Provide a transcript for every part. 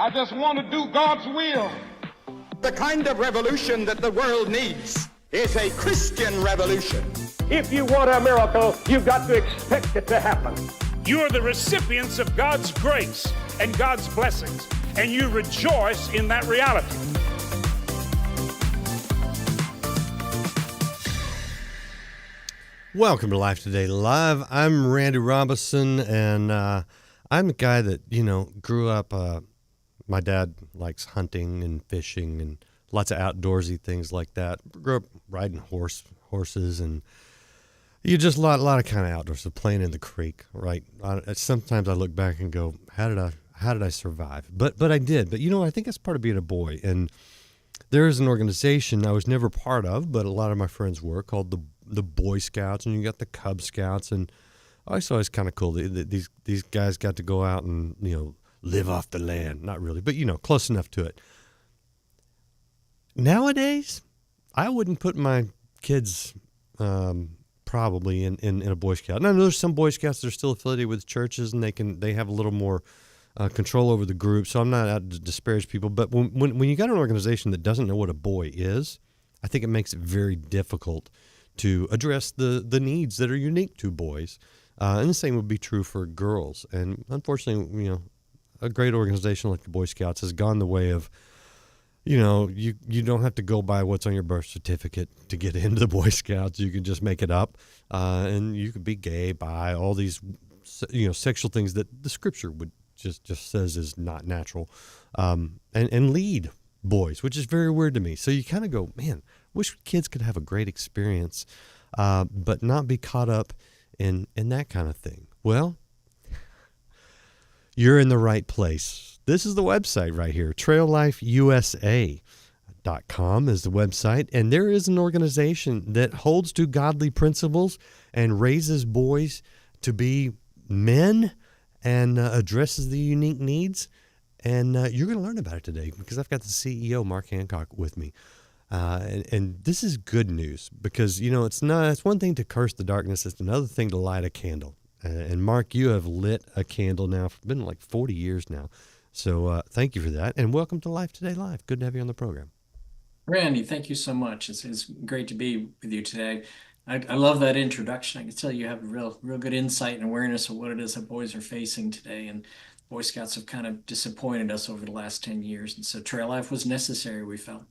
I just want to do God's will. The kind of revolution that the world needs is a Christian revolution. If you want a miracle, you've got to expect it to happen. You're the recipients of God's grace and God's blessings, and you rejoice in that reality. Welcome to Life Today Live. I'm Randy Robinson, and I'm a guy that, grew up, my dad likes hunting and fishing and lots of outdoorsy things like that. Grew up riding horses, and you just a lot of kind of outdoors, so playing in the creek, right? Sometimes I look back and go, how did I survive? But I did. But, I think that's part of being a boy. And there is an organization I was never part of, but a lot of my friends were, called the Boy Scouts, and you got the Cub Scouts, and I saw it's kind of cool. These guys got to go out and live off the land. Not really, but close enough to it. Nowadays, I wouldn't put my kids probably in a Boy Scout. Now, there's some Boy Scouts that are still affiliated with churches, and they have a little more control over the group. So I'm not out to disparage people, but when you got an organization that doesn't know what a boy is, I think it makes it very difficult to address the needs that are unique to boys. And the same would be true for girls. And unfortunately, a great organization like the Boy Scouts has gone the way of, you don't have to go by what's on your birth certificate to get into the Boy Scouts. You can just make it up. And you could be gay, bi, all these, sexual things that the scripture would just says is not natural. And lead boys, which is very weird to me. So you kind of go, man, wish kids could have a great experience, but not be caught up in that kind of thing. Well, you're in the right place. This is the website right here. TrailLifeUSA.com is the website, and there is an organization that holds to godly principles and raises boys to be men and addresses the unique needs. And you're going to learn about it today because I've got the CEO, Mark Hancock, with me. And this is good news because, it's one thing to curse the darkness. It's another thing to light a candle. And Mark, you have lit a candle now. It's been like 40 years now. So thank you for that. And welcome to Life Today Live. Good to have you on the program. Randy, thank you so much. It's great to be with you today. I love that introduction. I can tell you have real good insight and awareness of what it is that boys are facing today. And Boy Scouts have kind of disappointed us over the last 10 years. And so Trail Life was necessary, we felt.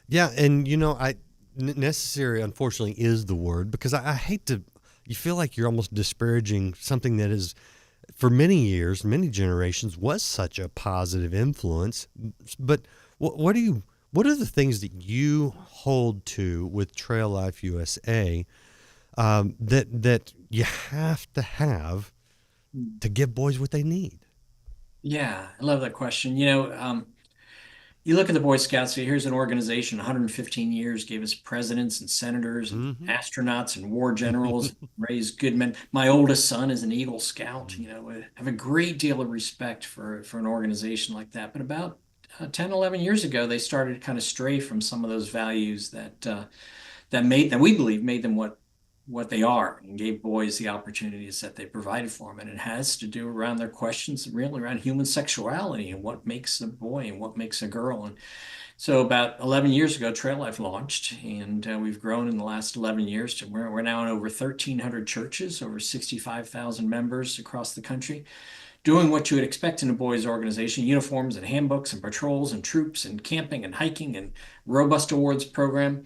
Yeah, and necessary, unfortunately, is the word, because I hate to, you feel like you're almost disparaging something that is, for many years, many generations, was such a positive influence. But what are the things that you hold to with Trail Life USA that you have to give boys what they need? Yeah, I love that question. You look at the Boy Scouts, here's an organization, 115 years, gave us presidents and senators and astronauts and war generals, raised good men. My oldest son is an Eagle Scout. I have a great deal of respect for an organization like that. But about 10, 11 years ago, they started to kind of stray from some of those values that we believe made them what they are, and gave boys the opportunities that they provided for them. And it has to do around their questions, really around human sexuality and what makes a boy and what makes a girl. And so about 11 years ago, Trail Life launched, and we've grown in the last 11 years to we're now in over 1,300 churches, over 65,000 members across the country, doing what you would expect in a boys organization: uniforms and handbooks and patrols and troops and camping and hiking and robust awards program.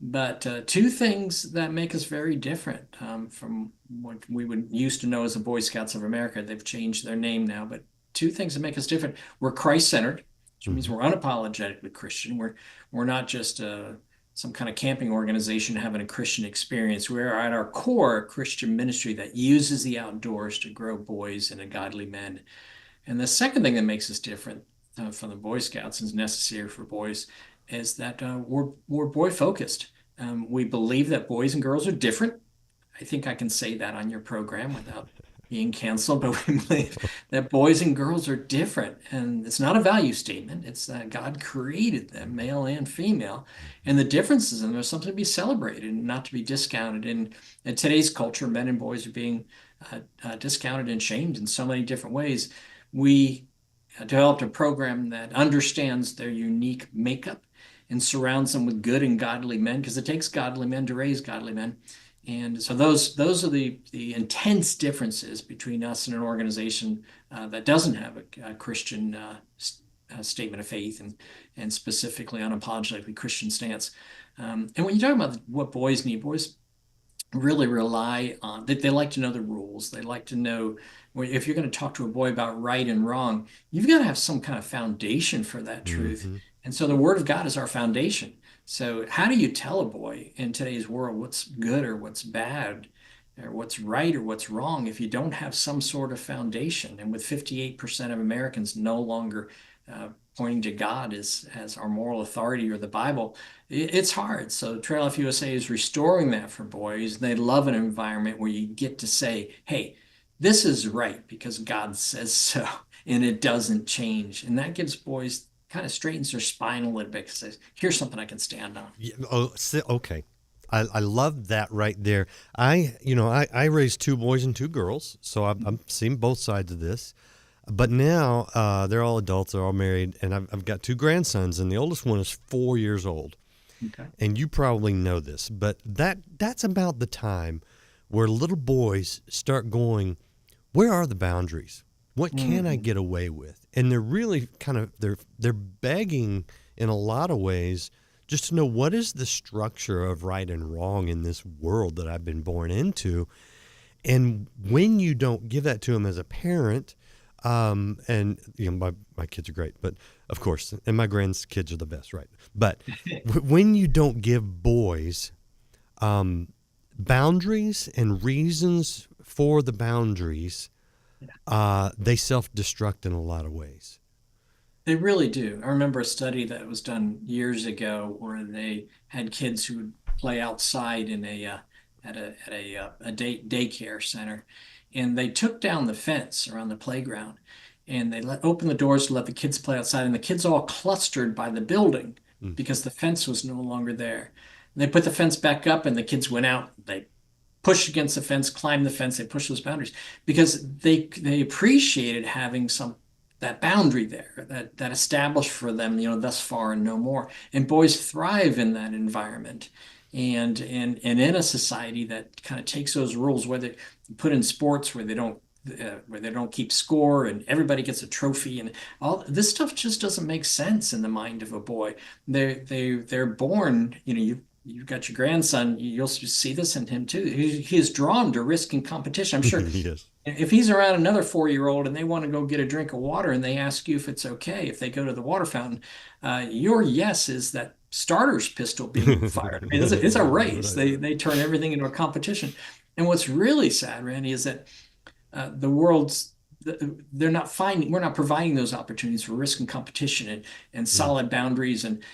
But two things that make us very different from what we would used to know as the Boy Scouts of America. They've changed their name now, but two things that make us different. We're Christ-centered, which means we're unapologetically Christian. We're not just some kind of camping organization having a Christian experience. We're at our core a Christian ministry that uses the outdoors to grow boys into godly men. And the second thing that makes us different from the Boy Scouts and is necessary for boys is that we're boy focused. We believe that boys and girls are different. I think I can say that on your program without being canceled, but we believe that boys and girls are different. And it's not a value statement. It's that God created them, male and female. And the differences in them are something to be celebrated and not to be discounted. And in today's culture, men and boys are being discounted and shamed in so many different ways. We developed a program that understands their unique makeup and surrounds them with good and godly men, because it takes godly men to raise godly men. And so those are the intense differences between us and an organization that doesn't have a Christian statement of faith, and specifically unapologetically Christian stance. And when you talk about what boys need, boys really rely on that. They like to know the rules. They like to know, if you're going to talk to a boy about right and wrong, you've got to have some kind of foundation for that truth. And so the Word of God is our foundation. So how do you tell a boy in today's world what's good or what's bad or what's right or what's wrong if you don't have some sort of foundation? And with 58% of Americans no longer pointing to God as our moral authority or the Bible, it's hard. So Trail Life USA is restoring that for boys. They love an environment where you get to say, hey, this is right because God says so, and it doesn't change. And that gives boys, kind of straightens their spine a little bit, because says, here's something I can stand on. Yeah, okay. I love that right there. I raised 2 boys and 2 girls, so I'm seeing both sides of this. But now they're all adults, they're all married, and I've got 2 grandsons, and the oldest one is 4 years old. Okay. And you probably know this, but that's about the time where little boys start going, where are the boundaries? What can I get away with? And they're really kind of they're begging in a lot of ways just to know, what is the structure of right and wrong in this world that I've been born into. And when you don't give that to them as a parent, and my kids are great, but of course, and my grandkids are the best, right? But when you don't give boys boundaries and reasons for the boundaries, they self-destruct in a lot of ways. They really do. I remember a study that was done years ago where they had kids who would play outside in a daycare center, and they took down the fence around the playground, and they opened the doors to let the kids play outside, and the kids all clustered by the building because the fence was no longer there. And they put the fence back up, and the kids went out. They pushed against the fence, climbed the fence. They pushed those boundaries because they appreciated having that boundary there, that established for them, thus far and no more. And boys thrive in that environment. And in a society that kind of takes those rules, whether you put in sports where they don't keep score and everybody gets a trophy, and all this stuff just doesn't make sense in the mind of a boy. They're born, you've got your grandson, you'll see this in him too. He is drawn to risk and competition. I'm sure He is. If he's around another 4-year-old and they want to go get a drink of water and they ask you if it's okay if they go to the water fountain, your yes is that starter's pistol being fired. I mean, it's a race. They turn everything into a competition. And what's really sad, Randy, is that we're not providing those opportunities for risk and competition and solid boundaries and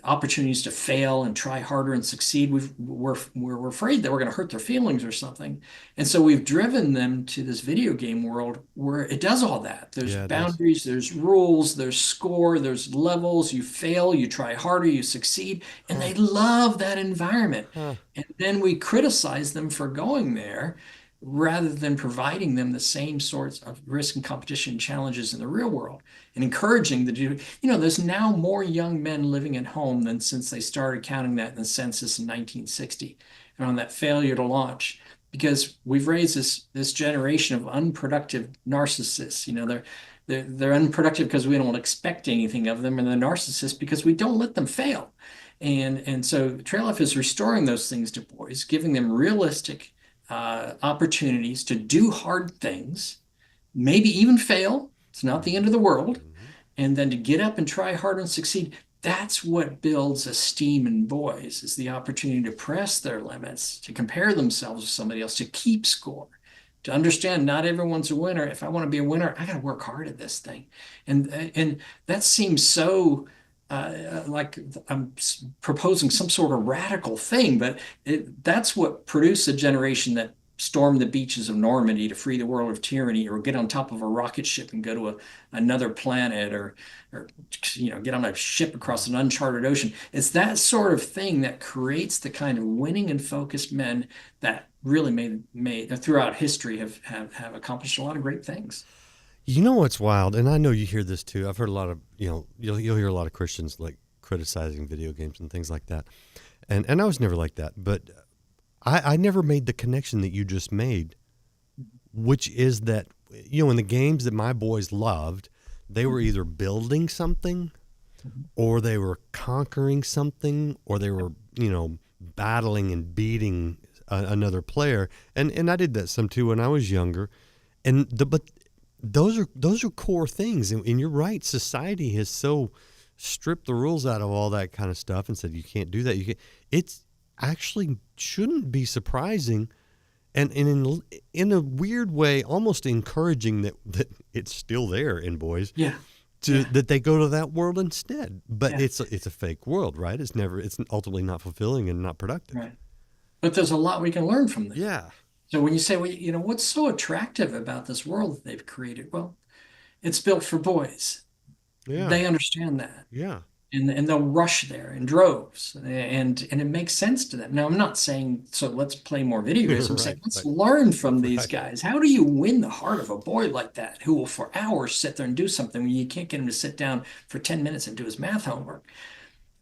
opportunities to fail and try harder and succeed. We're afraid that we're going to hurt their feelings or something. And so we've driven them to this video game world where it does all that. There's boundaries, there's rules, there's score, there's levels. You fail, you try harder, you succeed. And they love that environment. And then we criticize them for going there, rather than providing them the same sorts of risk and competition challenges in the real world and encouraging them to do. There's now more young men living at home than since they started counting that in the census in 1960 and on that failure to launch, because we've raised this generation of unproductive narcissists. They're unproductive because we don't expect anything of them, and they're narcissists because we don't let them fail. And so Trail Life is restoring those things to boys, giving them realistic opportunities to do hard things, maybe even fail. It's not the end of the world. And then to get up and try harder and succeed. That's what builds esteem in boys, is the opportunity to press their limits, to compare themselves with somebody else, to keep score, to understand not everyone's a winner. If I want to be a winner, I got to work hard at this thing. And that seems so like I'm proposing some sort of radical thing, but that's what produced a generation that stormed the beaches of Normandy to free the world of tyranny, or get on top of a rocket ship and go to another planet, or get on a ship across an uncharted ocean. It's that sort of thing that creates the kind of winning and focused men that really made throughout history have accomplished a lot of great things. You know what's wild, and I know you hear this too. I've heard a lot of, you'll hear a lot of Christians like criticizing video games and things like that. And I was never like that, but I never made the connection that you just made, which is that, in the games that my boys loved, they were either building something or they were conquering something or they were, battling and beating another player. And I did that some too when I was younger. But those are core things. And you're right. Society has so stripped the rules out of all that kind of stuff and said, you can't do that. It's actually shouldn't be surprising. And in a weird way, almost encouraging that it's still there in boys. Yeah. That they go to that world instead. But Yeah. it's a fake world, right? It's ultimately not fulfilling and not productive. Right. But there's a lot we can learn from them. Yeah. So when you say, well, what's so attractive about this world that they've created? Well, it's built for boys. Yeah. They understand that. Yeah. And they'll rush there in droves, and it makes sense to them. Now, I'm not saying, so let's play more video games. I'm saying, let's learn from these guys. How do you win the heart of a boy like that who will for hours sit there and do something when you can't get him to sit down for 10 minutes and do his math homework?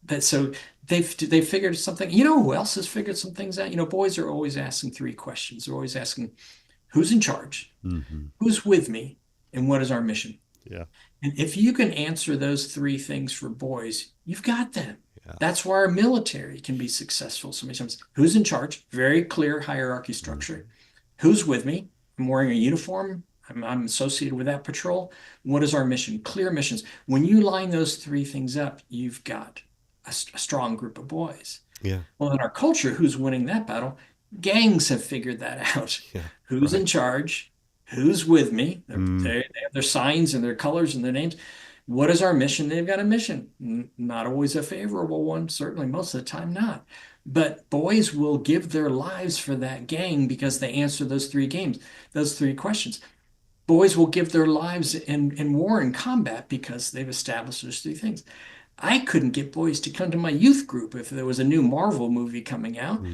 But so they've figured something. You know who else has figured some things out? Boys are always asking three questions. They're always asking, who's in charge? Mm-hmm. Who's with me? And what is our mission? Yeah. And if you can answer those three things for boys, you've got them. Yeah. That's why our military can be successful so many times. Who's in charge? Very clear hierarchy structure. Mm-hmm. Who's with me? I'm wearing a uniform. I'm associated with that patrol. What is our mission? Clear missions. When you line those three things up, you've got a strong group of boys. Yeah. Well, in our culture, who's winning that battle? Gangs have figured that out. Yeah. Who's in charge? Who's with me? They have their signs and their colors and their names. What is our mission? They've got a mission. Not always a favorable one, certainly most of the time not. But boys will give their lives for that gang because they answer those three questions. Boys will give their lives in war and combat because they've established those three things. I couldn't get boys to come to my youth group if there was a new Marvel movie coming out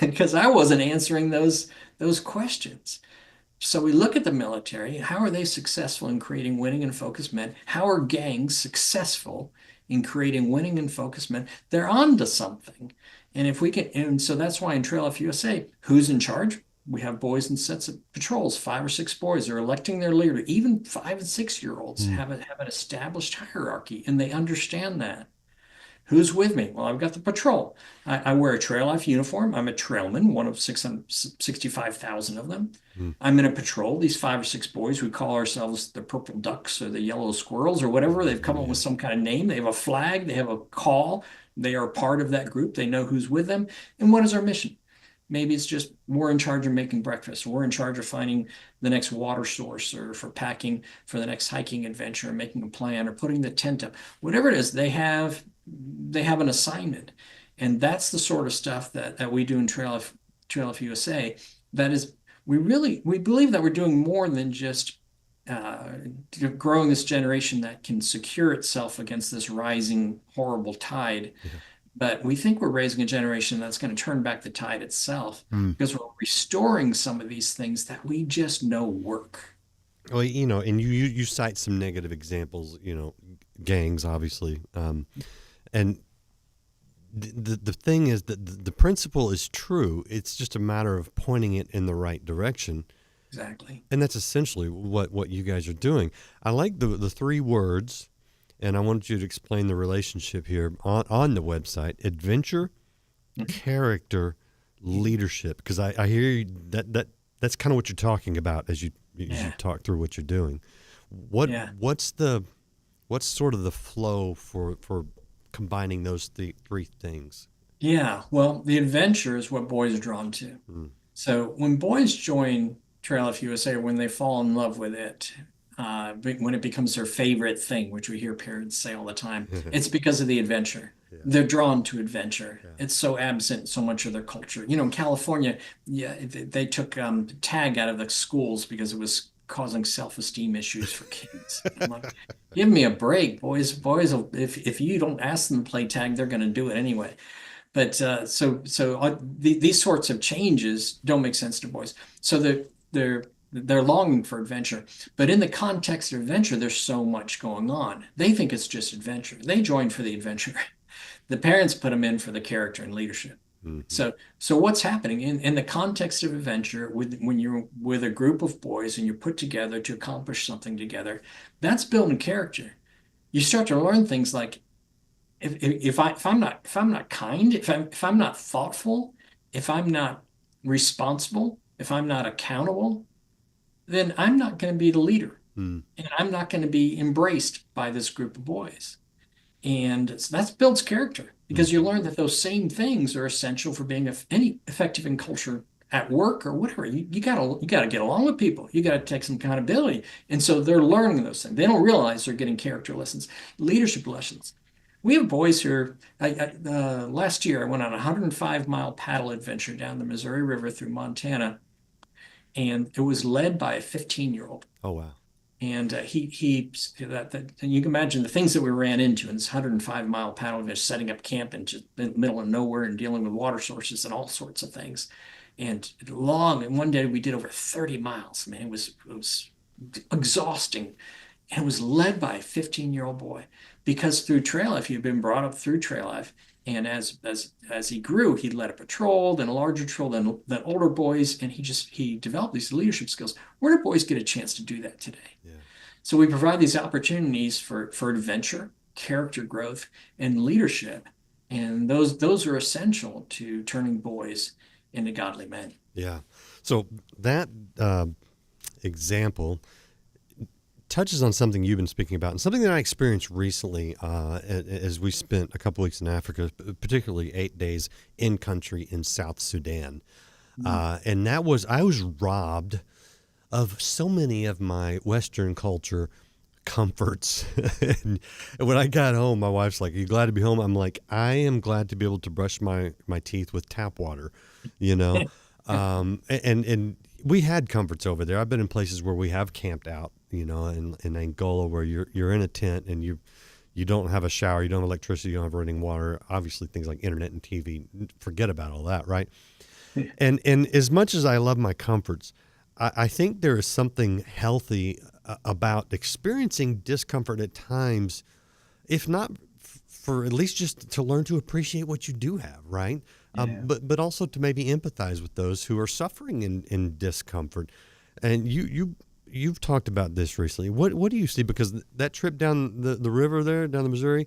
because I wasn't answering those questions. So we look at the military. How are they successful in creating winning and focused men? How are gangs successful in creating winning and focused men? They're on to something. And if we can, and so that's why in Trail Life USA, who's in charge? We have boys in sets of patrols, 5 or 6 boys. They're electing their leader. Even 5 and 6-year-olds have an established hierarchy, and they understand that. Who's with me? Well, I've got the patrol. I wear a Trail Life uniform. I'm a trailman, one of 665,000 of them. I'm in a patrol. These 5 or 6 boys, we call ourselves the Purple Ducks or the Yellow Squirrels or whatever. They've come up with some kind of name. They have a flag. They have a call. They are part of that group. They know who's with them. And what is our mission? Maybe it's just we're in charge of making breakfast. We're in charge of finding the next water source or for packing for the next hiking adventure, or making a plan or putting the tent up. Whatever it is, they have an assignment. And that's the sort of stuff that we do in Trail Life USA. That is, we believe that we're doing more than just growing this generation that can secure itself against this rising horrible tide. Yeah. But we think we're raising a generation that's going to turn back the tide itself because we're restoring some of these things that we just know work. Well, and you cite some negative examples, gangs, obviously. And the thing is that the principle is true. It's just a matter of pointing it in the right direction. Exactly. And that's essentially what you guys are doing. I like the 3 words. And I want you to explain the relationship here on the website: adventure, character, leadership. Because I hear you, that's kind of what you're talking about as you talk through what you're doing. What's sort of the flow for combining those 3 things? Yeah, well, the adventure is what boys are drawn to. So when boys join Trail Life USA, when they fall in love with it, when it becomes their favorite thing, which we hear parents say all the time, it's because of the adventure. Yeah. They're drawn to adventure. Yeah. It's so absent in so much of their culture. In California, they took tag out of the schools because it was causing self-esteem issues for kids. I'm like, give me a break, boys. Boys, if you don't ask them to play tag, they're going to do it anyway. But these sorts of changes don't make sense to boys. So they're They're longing for adventure. But in the context of adventure, there's so much going on. They think it's just adventure. They join for the adventure. The parents put them in for the character and leadership. So what's happening in the context of adventure when you're with a group of boys and you're put together to accomplish something together, that's building character. You start to learn things like if I'm not kind, if I'm not thoughtful, if I'm not responsible, if I'm not accountable, then I'm not going to be the leader, and I'm not going to be embraced by this group of boys. And so that builds character because you learn that those same things are essential for being any effective in culture at work or whatever. You gotta get along with people. You gotta take some accountability, and so they're learning those things. They don't realize they're getting character lessons, leadership lessons. We have boys who are, last year I went on a 105-mile paddle adventure down the Missouri River through Montana, and it was led by a 15-year-old. Oh, wow. And and you can imagine the things that we ran into in this 105-mile paddle adventure, setting up camp in just the middle of nowhere and dealing with water sources and all sorts of things. And one day we did over 30 miles. Man, it was exhausting. And it was led by a 15-year-old boy because through trail life, he'd been brought up through trail life. And as he grew, he led a patrol, then a larger patrol, then older boys, and he developed these leadership skills. Where do boys get a chance to do that today? Yeah. So we provide these opportunities for adventure, character growth, and leadership, and those are essential to turning boys into godly men. Yeah. So that example touches on something you've been speaking about and something that I experienced recently as we spent a couple weeks in Africa, particularly 8 days in country in South Sudan. And I was robbed of so many of my Western culture comforts. And when I got home, my wife's like, "Are you glad to be home?" I'm like, "I am glad to be able to brush my teeth with tap water," you know? And we had comforts over there. I've been in places where we have camped out, you know, in Angola, where you're in a tent and you don't have a shower, you don't have electricity, you don't have running water. Obviously, things like internet and TV, forget about all that, right? And as much as I love my comforts, I think there is something healthy about experiencing discomfort at times, if not for at least just to learn to appreciate what you do have, right? Yeah. But also to maybe empathize with those who are suffering in discomfort. And you've talked about this recently. What do you see? Because that trip down the river there, down the Missouri,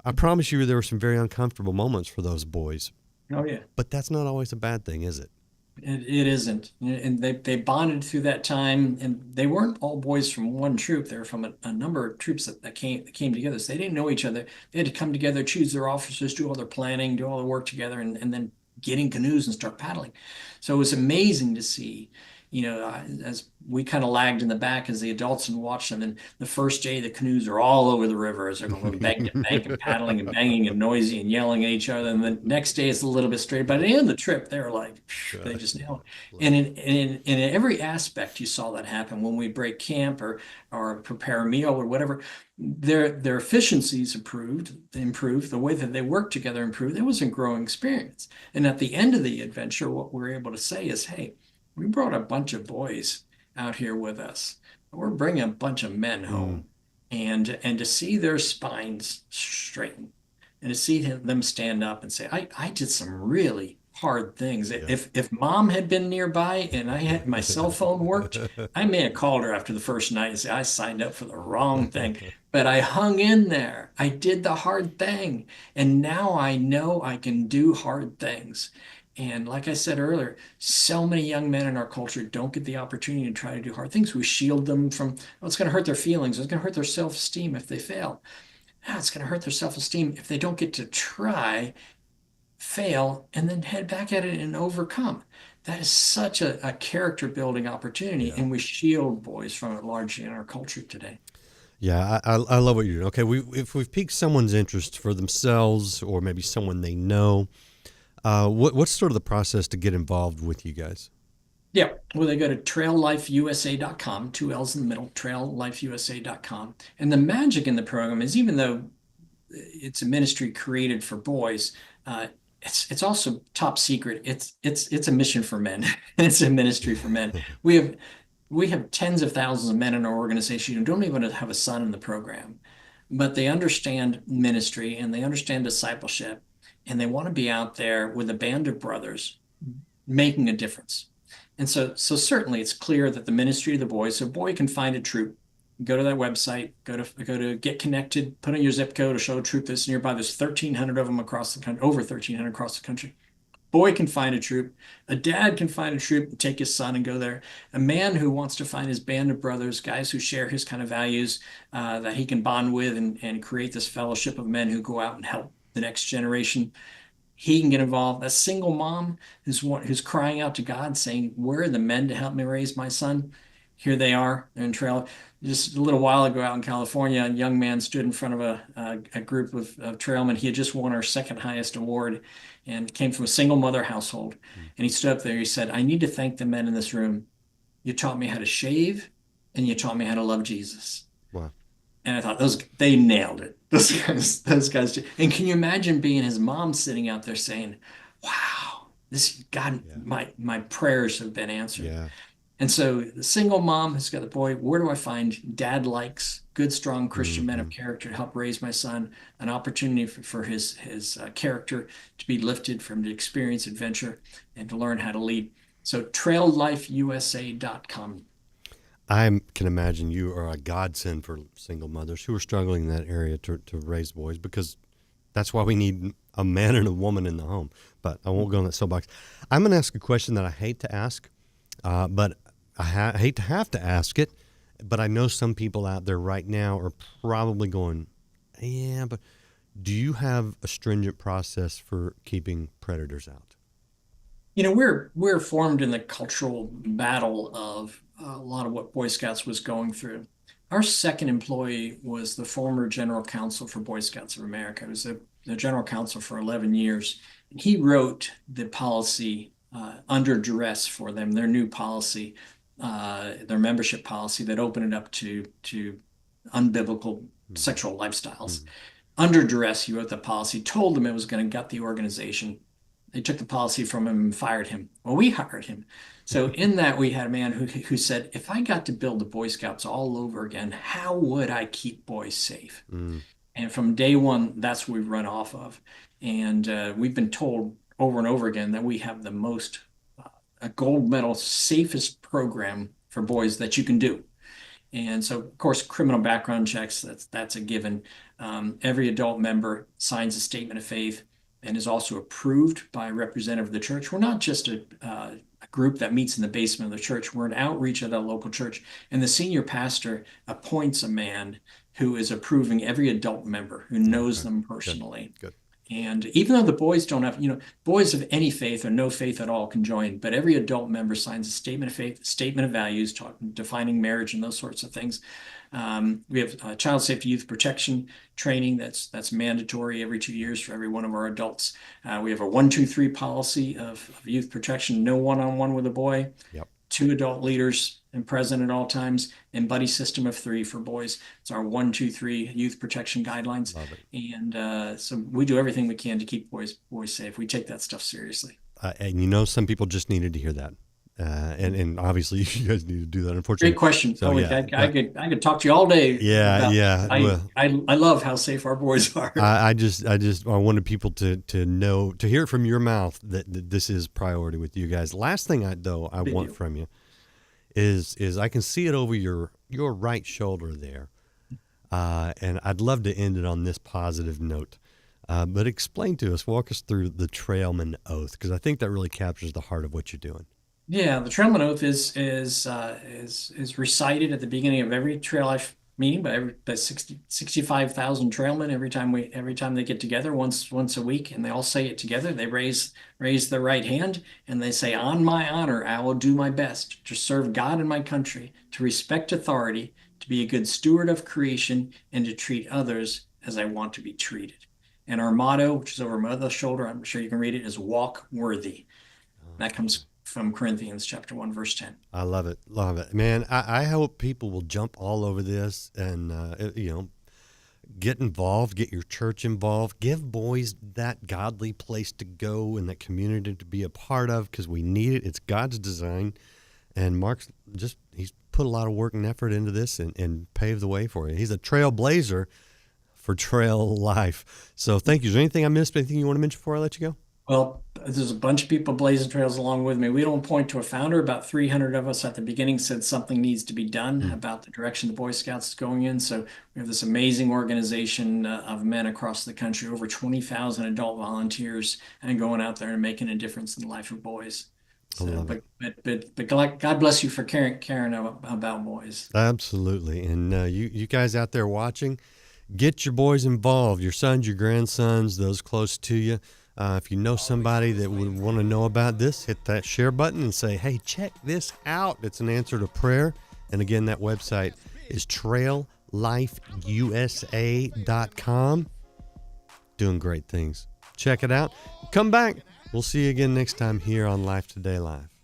I promise you there were some very uncomfortable moments for those boys. Oh, yeah. But that's not always a bad thing, is it? It isn't. And they bonded through that time, and they weren't all boys from one troop. They were from a number of troops that came together. So they didn't know each other. They had to come together, choose their officers, do all their planning, do all the work together, and then get in canoes and start paddling. So it was amazing to see, you know, as we kind of lagged in the back as the adults and watched them. And the first day, the canoes are all over the river as they're going bank to bank and paddling and banging and noisy and yelling at each other. And the next day, it's a little bit straight. But at the end of the trip, they were like, they just nailed it. And in every aspect, you saw that happen when we break camp or prepare a meal or whatever. Their efficiencies improved, the way that they worked together improved. It was a growing experience. And at the end of the adventure, what we're able to say is, hey, we brought a bunch of boys out here with us. We're bringing a bunch of men home, and to see their spines straighten, and to see them stand up and say, I did some really hard things. Yeah. If mom had been nearby and I had my cell phone worked, I may have called her after the first night and said, I signed up for the wrong thing. But I hung in there. I did the hard thing. And now I know I can do hard things. And like I said earlier, so many young men in our culture don't get the opportunity to try to do hard things. We shield them from, it's going to hurt their feelings. It's going to hurt their self-esteem if they fail. It's going to hurt their self-esteem if they don't get to try, fail, and then head back at it and overcome. That is such a character building opportunity. Yeah. And we shield boys from it largely in our culture today. Yeah, I love what you're doing. Okay, if we've piqued someone's interest for themselves or maybe someone they know, what's sort of the process to get involved with you guys? Yeah, well, they go to traillifeusa.com, 2 L's in the middle, traillifeusa.com. And the magic in the program is, even though it's a ministry created for boys, it's also top secret. It's a mission for men. It's a ministry for men. We have we have tens of thousands of men in our organization who don't even have a son in the program, but they understand ministry and they understand discipleship, and they want to be out there with a band of brothers making a difference. And so certainly it's clear that the ministry of the boys, so a boy can find a troop, go to that website, go to Get Connected, put in your zip code to show a troop that's nearby. There's 1,300 of them across the country, over 1,300 across the country. Boy can find a troop. A dad can find a troop and take his son and go there. A man who wants to find his band of brothers, guys who share his kind of values, that he can bond with and create this fellowship of men who go out and help the next generation. He can get involved. A single mom who's crying out to God, saying, "Where are the men to help me raise my son?" Here they are. They're in trail. Just a little while ago out in California, a young man stood in front of a group of trailmen. He had just won our second highest award and came from a single mother household. And he stood up there. He said, "I need to thank the men in this room. You taught me how to shave and you taught me how to love Jesus." Wow. And I thought they nailed it. Those guys. And can you imagine being his mom sitting out there saying, "Wow, this God, my prayers have been answered." Yeah. And so the single mom has got the boy, where do I find dad likes good, strong Christian men of character to help raise my son, an opportunity for his character to be lifted from the experience, adventure, and to learn how to lead. So traillifeusa.com. I can imagine you are a godsend for single mothers who are struggling in that area to raise boys, because that's why we need a man and a woman in the home. But I won't go on that soapbox. I'm going to ask a question that I hate to ask, but I hate to have to ask it, but I know some people out there right now are probably going, yeah, but do you have a stringent process for keeping predators out? You know, we're formed in the cultural battle of a lot of what Boy Scouts was going through. Our second employee was the former general counsel for Boy Scouts of America. He was the general counsel for 11 years. And he wrote the policy under duress for them, their new policy, their membership policy that opened it up to unbiblical sexual lifestyles. Under duress, he wrote the policy, told them it was going to gut the organization. They took the policy from him and fired him. Well, we hired him. So in that, we had a man who said, if I got to build the Boy Scouts all over again, how would I keep boys safe? And from day one, that's what we've run off of. And we've been told over and over again that we have the most a gold medal safest program for boys that you can do. And so, of course, criminal background checks, that's a given. Every adult member signs a statement of faith and is also approved by a representative of the church. We're not just a group that meets in the basement of the church. We're an outreach of that local church. And the senior pastor appoints a man who is approving every adult member who knows them personally. Good. And even though the boys don't have, boys of any faith or no faith at all can join, but every adult member signs a statement of faith, statement of values, defining marriage and those sorts of things. We have child safety youth protection training that's mandatory every 2 years for every one of our adults. We have a 1-2-3 policy of youth protection, no one-on-one with a boy. Yep. 2 adult leaders and present at all times, and buddy system of 3 for boys. It's our 1-2-3 youth protection guidelines. Love it. And so we do everything we can to keep boys safe. We take that stuff seriously. And some people just needed to hear that. And obviously you guys need to do that. Unfortunately, great question. So, I could talk to you all day. I love how safe our boys are. I wanted people to know, to hear it from your mouth that this is priority with you guys. Last thing I want from you is I can see it over your right shoulder there, and I'd love to end it on this positive note. But explain to us, walk us through the Trailman Oath, because I think that really captures the heart of what you're doing. Yeah, the Trailman Oath is recited at the beginning of every Trail Life meeting by 65,000 trailmen every time they get together once a week, and they all say it together. They raise their right hand and they say, "On my honor, I will do my best to serve God and my country, to respect authority, to be a good steward of creation, and to treat others as I want to be treated." And our motto, which is over my other shoulder, I'm sure you can read it, is "Walk worthy." That comes from Corinthians chapter 1, verse 10. I love it. Love it. Man, I hope people will jump all over this and, get involved, get your church involved, give boys that godly place to go and that community to be a part of, because we need it. It's God's design. And Mark's he's put a lot of work and effort into this and paved the way for you. He's a trailblazer for trail life. So thank you. Is there anything I missed? Anything you want to mention before I let you go? Well, there's a bunch of people blazing trails along with me. We don't point to a founder. About 300 of us at the beginning said something needs to be done about the direction the Boy Scouts is going in. So we have this amazing organization of men across the country, over 20,000 adult volunteers, and going out there and making a difference in the life of boys. So, but God bless you for caring about boys. Absolutely. And you guys out there watching, get your boys involved, your sons, your grandsons, those close to you. If you know somebody that would want to know about this, hit that share button and say, hey, check this out. It's an answer to prayer. And again, that website is traillifeusa.com. Doing great things. Check it out. Come back. We'll see you again next time here on Life Today Live.